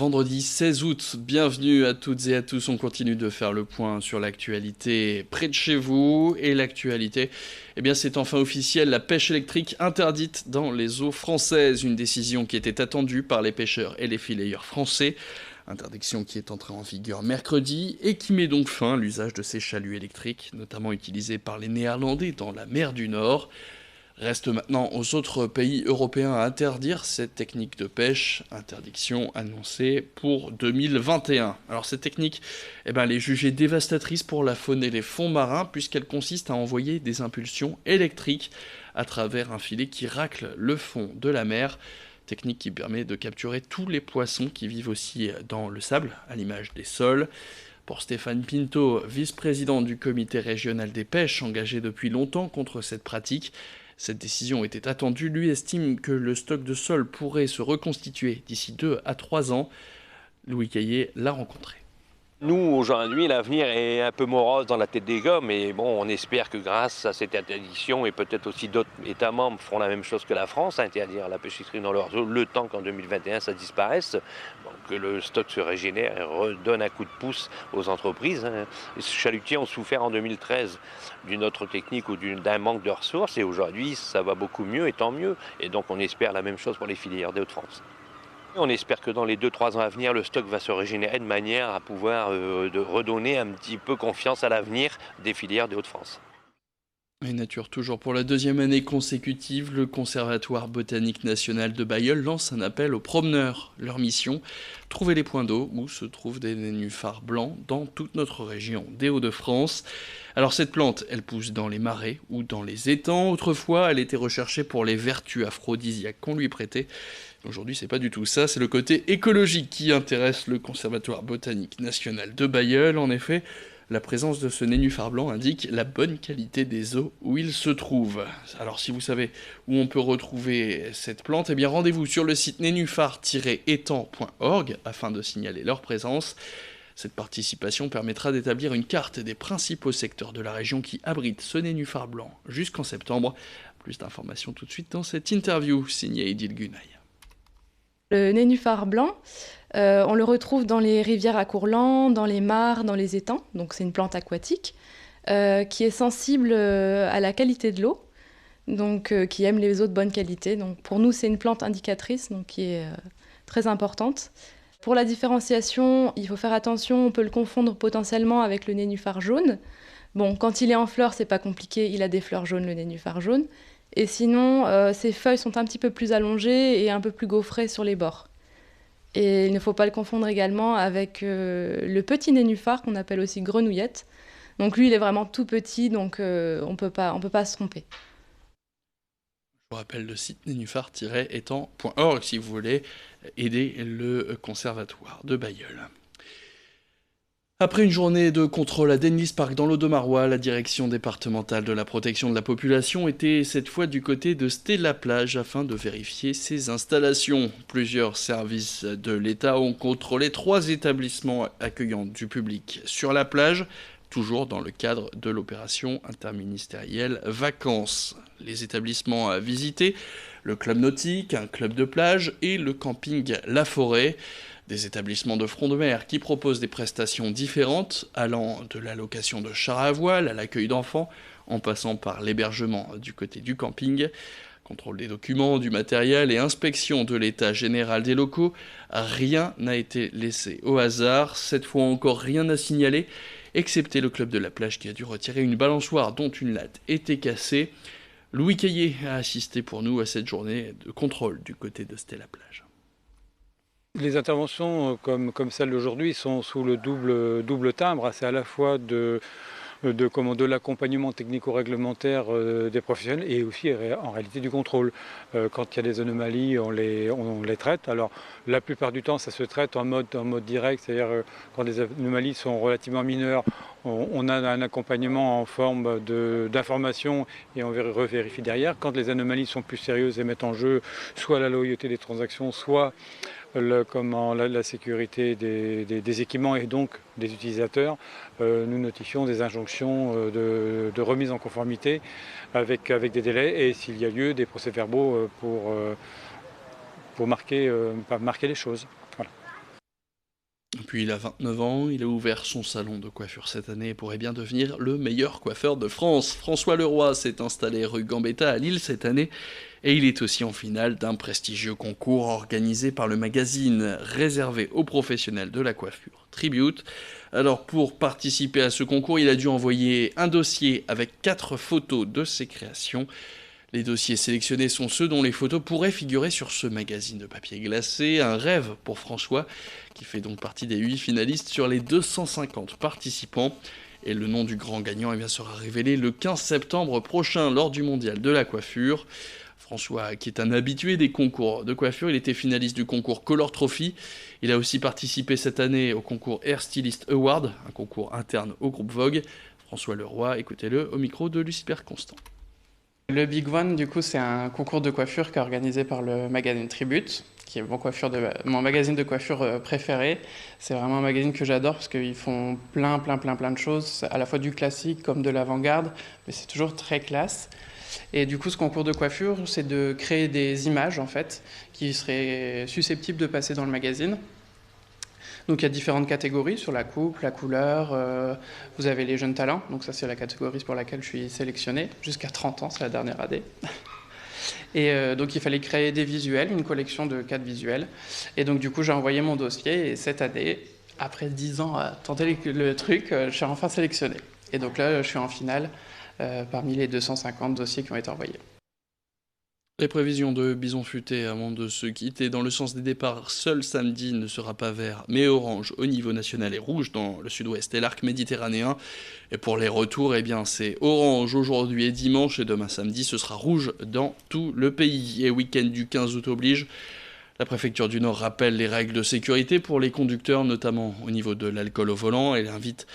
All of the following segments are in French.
vendredi 16 août. Bienvenue à toutes et à tous. On continue de faire le point sur l'actualité près de chez vous. Et l'actualité, c'est enfin officiel. La pêche électrique interdite dans les eaux françaises. Une décision qui était attendue par les pêcheurs et les fileyeurs français. Interdiction qui est entrée en vigueur mercredi et qui met donc fin à l'usage de ces chaluts électriques, notamment utilisés par les Néerlandais dans la mer du Nord. Reste maintenant aux autres pays européens à interdire cette technique de pêche, interdiction annoncée pour 2021. Alors cette technique, elle est jugée dévastatrice pour la faune et les fonds marins puisqu'elle consiste à envoyer des impulsions électriques à travers un filet qui racle le fond de la mer. Technique qui permet de capturer tous les poissons qui vivent aussi dans le sable, à l'image des sols. Pour Stéphane Pinto, vice-président du comité régional des pêches, engagé depuis longtemps contre cette pratique, cette décision était attendue. Lui estime que le stock de sol pourrait se reconstituer d'ici 2 à 3 ans. Louis Caillé l'a rencontré. Nous, aujourd'hui, l'avenir est un peu morose dans la tête des gars, mais bon, on espère que grâce à cette interdiction, et peut-être aussi d'autres États membres feront la même chose que la France, interdire la pêche électrique dans leurs eaux, le temps qu'en 2021 ça disparaisse, que le stock se régénère et redonne un coup de pouce aux entreprises. Les chalutiers ont souffert en 2013 d'une autre technique ou d'un manque de ressources, et aujourd'hui, ça va beaucoup mieux, et tant mieux. Et donc, on espère la même chose pour les filières des Hauts-de-France. On espère que dans les 2-3 ans à venir, le stock va se régénérer de manière à pouvoir de redonner un petit peu confiance à l'avenir des filières des Hauts-de-France. Et nature toujours pour la deuxième année consécutive, le Conservatoire botanique national de Bailleul lance un appel aux promeneurs. Leur mission, trouver les points d'eau où se trouvent des nénuphars blancs dans toute notre région des Hauts-de-France. Alors cette plante, elle pousse dans les marais ou dans les étangs. Autrefois, elle était recherchée pour les vertus aphrodisiaques qu'on lui prêtait. Aujourd'hui, c'est pas du tout ça, c'est le côté écologique qui intéresse le Conservatoire botanique national de Bailleul. En effet, la présence de ce nénuphar blanc indique la bonne qualité des eaux où il se trouve. Alors si vous savez où on peut retrouver cette plante, rendez-vous sur le site nénuphar-étang.org afin de signaler leur présence. Cette participation permettra d'établir une carte des principaux secteurs de la région qui abritent ce nénuphar blanc jusqu'en septembre. Plus d'informations tout de suite dans cette interview signée Edil Gunaï. Le nénuphar blanc, on le retrouve dans les rivières à cours lents, dans les mares, dans les étangs. Donc c'est une plante aquatique qui est sensible à la qualité de l'eau, donc qui aime les eaux de bonne qualité. Donc pour nous, c'est une plante indicatrice, donc qui est très importante. Pour la différenciation, il faut faire attention, on peut le confondre potentiellement avec le nénuphar jaune. Bon, quand il est en fleurs, c'est pas compliqué, il a des fleurs jaunes, le nénuphar jaune. Et sinon, ses feuilles sont un petit peu plus allongées et un peu plus gaufrées sur les bords. Et il ne faut pas le confondre également avec le petit nénuphar qu'on appelle aussi grenouillette. Donc lui, il est vraiment tout petit, donc on peut pas se tromper. Je vous rappelle le site nénuphar-étang.org si vous voulez aider le conservatoire de Bailleul. Après une journée de contrôle à Denlis Park dans l'Audomarois, la direction départementale de la protection de la population était cette fois du côté de Stella-Plage afin de vérifier ses installations. Plusieurs services de l'État ont contrôlé 3 établissements accueillant du public sur la plage, toujours dans le cadre de l'opération interministérielle Vacances. Les établissements à visiter, le club nautique, un club de plage et le camping La Forêt. Des établissements de front de mer qui proposent des prestations différentes, allant de la location de chars à voile à l'accueil d'enfants, en passant par l'hébergement du côté du camping. Contrôle des documents, du matériel et inspection de l'état général des locaux, rien n'a été laissé au hasard. Cette fois encore, rien n'a signalé, excepté le club de la plage qui a dû retirer une balançoire dont une latte était cassée. Louis Caillé a assisté pour nous à cette journée de contrôle du côté de Stella-Plage. Les interventions comme celle d'aujourd'hui sont sous le double timbre. C'est à la fois de l'accompagnement technico-réglementaire des professionnels et aussi en réalité du contrôle. Quand il y a des anomalies, on les traite. Alors la plupart du temps, ça se traite en mode direct, c'est-à-dire quand les anomalies sont relativement mineures, on a un accompagnement en forme d'information et on revérifie derrière. Quand les anomalies sont plus sérieuses et mettent en jeu soit la loyauté des transactions, soit la sécurité des équipements et donc des utilisateurs, nous notifions des injonctions de remise en conformité avec des délais et s'il y a lieu des procès-verbaux pour marquer les choses. Voilà. Depuis il a 29 ans, il a ouvert son salon de coiffure cette année et pourrait bien devenir le meilleur coiffeur de France. François Leroy s'est installé rue Gambetta à Lille cette année et il est aussi en finale d'un prestigieux concours organisé par le magazine réservé aux professionnels de la coiffure, Tribute. Alors pour participer à ce concours, il a dû envoyer un dossier avec 4 photos de ses créations. Les dossiers sélectionnés sont ceux dont les photos pourraient figurer sur ce magazine de papier glacé. Un rêve pour François, qui fait donc partie des 8 finalistes sur les 250 participants. Et le nom du grand gagnant sera révélé le 15 septembre prochain lors du mondial de la coiffure. François, qui est un habitué des concours de coiffure, il était finaliste du concours Color Trophy. Il a aussi participé cette année au concours Hair Stylist Award, un concours interne au groupe Vogue. François Leroy, écoutez-le au micro de Lucifer Constant. Le Big One, du coup, c'est un concours de coiffure qui est organisé par le magazine Tribute, qui est mon magazine de coiffure préféré. C'est vraiment un magazine que j'adore parce qu'ils font plein de choses, à la fois du classique comme de l'avant-garde, mais c'est toujours très classe. Et du coup, ce concours de coiffure, c'est de créer des images, en fait, qui seraient susceptibles de passer dans le magazine. Donc il y a différentes catégories sur la coupe, la couleur, vous avez les jeunes talents, donc ça c'est la catégorie pour laquelle je suis sélectionné, jusqu'à 30 ans, c'est la dernière année. Et donc il fallait créer des visuels, une collection de 4 visuels. Et donc du coup j'ai envoyé mon dossier et cette année, après 10 ans à tenter le truc, je suis enfin sélectionné. Et donc là je suis en finale parmi les 250 dossiers qui ont été envoyés. Les prévisions de Bison Futé avant de se quitter dans le sens des départs, seul samedi ne sera pas vert mais orange au niveau national et rouge dans le sud-ouest et l'arc méditerranéen. Et pour les retours, c'est orange aujourd'hui et dimanche et demain samedi ce sera rouge dans tout le pays. Et week-end du 15 août oblige. La préfecture du Nord rappelle les règles de sécurité pour les conducteurs, notamment au niveau de l'alcool au volant. Elle invite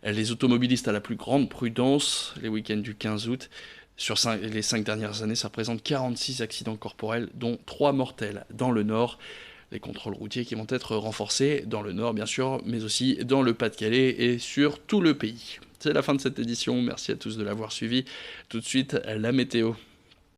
les automobilistes à la plus grande prudence. Les week-ends du 15 août. Sur les 5 dernières années, ça représente 46 accidents corporels, dont 3 mortels dans le Nord. Les contrôles routiers qui vont être renforcés dans le Nord, bien sûr, mais aussi dans le Pas-de-Calais et sur tout le pays. C'est la fin de cette édition. Merci à tous de l'avoir suivi. Tout de suite, la météo.